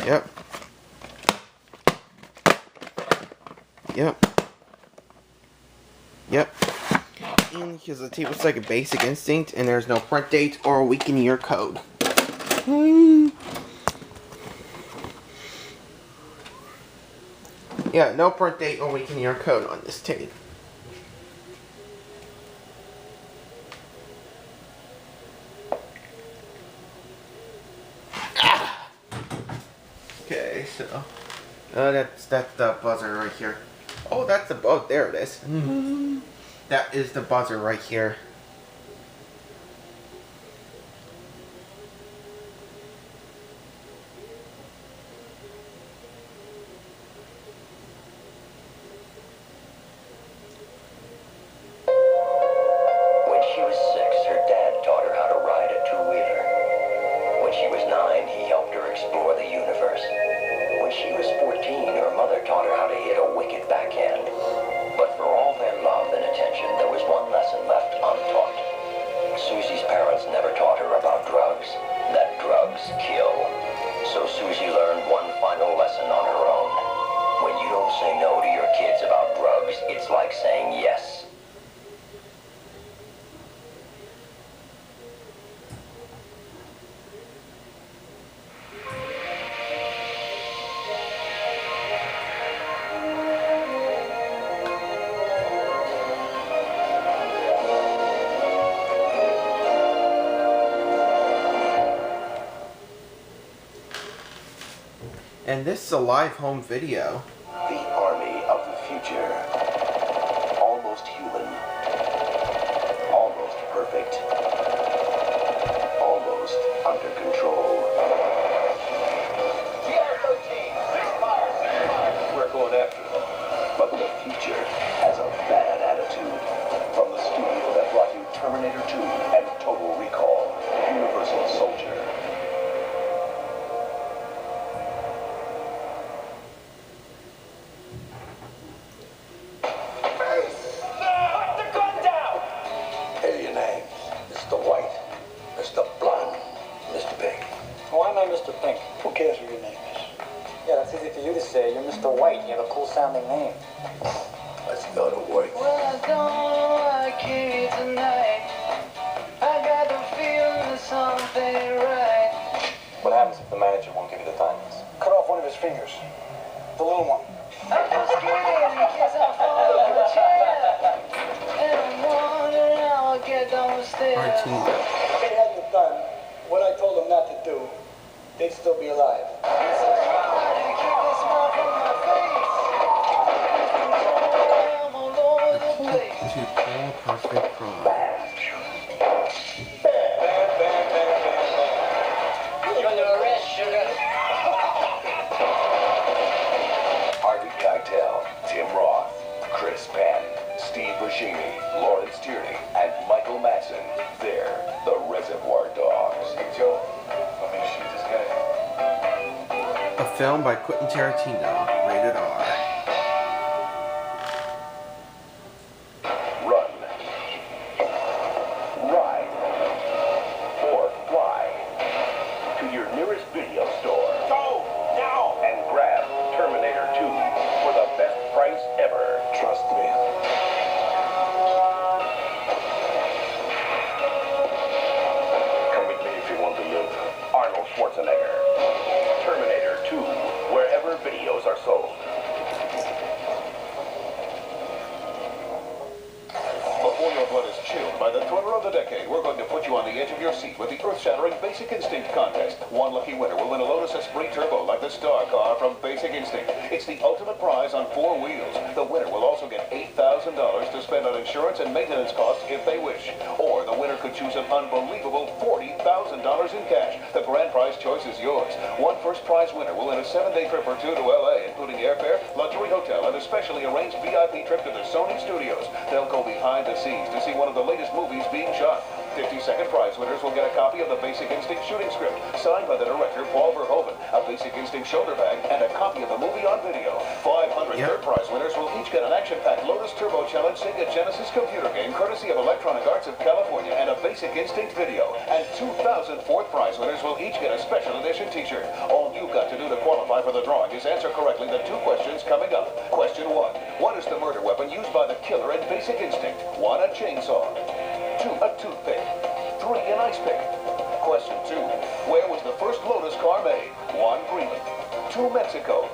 Yep. Yep. Yep. And here's the tape. It's like a Basic Instinct, and there's no print date or weekend year code. Yeah, no print date or weekend year code on this tape. Okay, so that's the buzzer right here. Oh, that's the there it is. That is the buzzer right here. When she was 6, her dad taught her how to ride a two-wheeler. When she was 9, he helped her explore the universe. When she was 14, her mother taught her how to hit a wicked backhand. But for all their love and attention, there was one lesson left untaught. Susie's parents never taught her about drugs, that drugs kill. So Susie learned one final lesson on her own. When you don't say no to your kids about drugs, it's like saying yes. And this is a live home video. The army of the future. Almost human. Almost perfect. Almost under control. We're going after them. But the future has a bad attitude. From the studio that brought you Terminator 2 and Total Recall, Universal Soldier. Mr. Pink. Who cares what your name is? Yeah, that's easy for you to say. You're Mr. White. You have a cool sounding name. Let's go to work. Well, I don't like it tonight. I got the feeling that something ain't right. What happens if the manager won't give you the diamonds? Cut off one of his fingers. The little one. I'm just scared in case I fall off the chair. And I'm wondering how I'll get down the stairs. Alright, team. If they hadn't done what I told them not to do, they'd still be alive. It's so hard to keep the smile from my face. I'm all over the place. To all perfect crime. You're under arrest, sugar. Harvey Keitel, Tim Roth, Chris Penn, Steve Buscemi, Lawrence Tierney, and Michael Madsen. They're the Reservoir Dogs. Hey, Joe. Want me to shoot this guy? A film by Quentin Tarantino, rated R. Run, ride, or fly to your nearest video store. Go now and grab Terminator 2 for the best price ever. Trust me. Come with me if you want to live. Arnold Schwarzenegger. Terminator 2, wherever videos are sold. Before your blood is chilled by the thriller of the decade, we're going to put you on the edge of your seat with the earth-shattering Basic Instinct contest. One lucky winner will win a Lotus Esprit Turbo like the star car from Basic Instinct. It's the ultimate prize on 4 wheels. The winner will also get $8,000 to spend on insurance and maintenance costs if they wish. Or the winner could choose an unbelievable $40,000 in cash. The grand prize choice is yours. One first prize winner will win a 7-day trip or 2 to LA, including airfare, luxury hotel, and a specially arranged VIP trip to the Sony studios. They'll go behind the scenes to see one of the latest movies being shot. 50-second prize winners will get a copy of the Basic Instinct shooting script, signed by the director Paul Verhoeven, a Basic Instinct shoulder bag, and a copy of the movie on video. 500 third prize winners will each get an action-packed Lotus Turbo Challenge Sega Genesis computer game, courtesy of Electronic Arts of California, and a Basic Instinct video. And 2,000 fourth prize winners will each get a special edition t-shirt. All you've got to do to qualify qualify for the drawing is answer correctly the 2 questions coming up. Question 1. What is the murder weapon used by the killer in Basic Instinct? 1. A chainsaw. 2. A toothpick. 3. An ice pick. Question 2. Where was the first Lotus car made? 1. Greenland. 2. Mexico.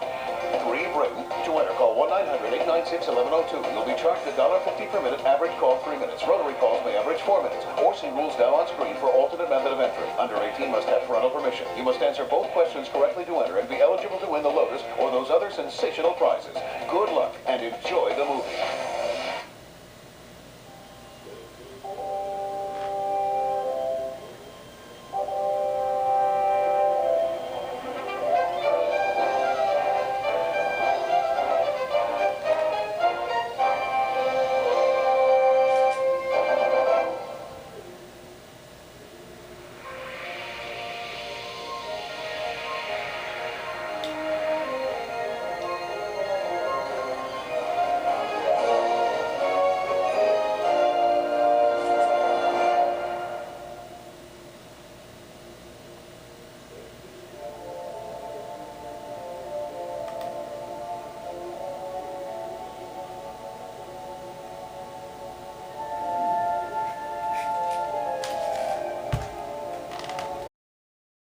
3. Britain. To enter, call 1-900-896-1102. You'll be charged $1.50 per minute. Average call 3 minutes. Rotary calls may average 4 minutes. Or see rules down on screen for alternate method of entry. Under 18 must have parental permission. You must answer both questions correctly to enter and be eligible to win the Lotus or those other sensational prizes.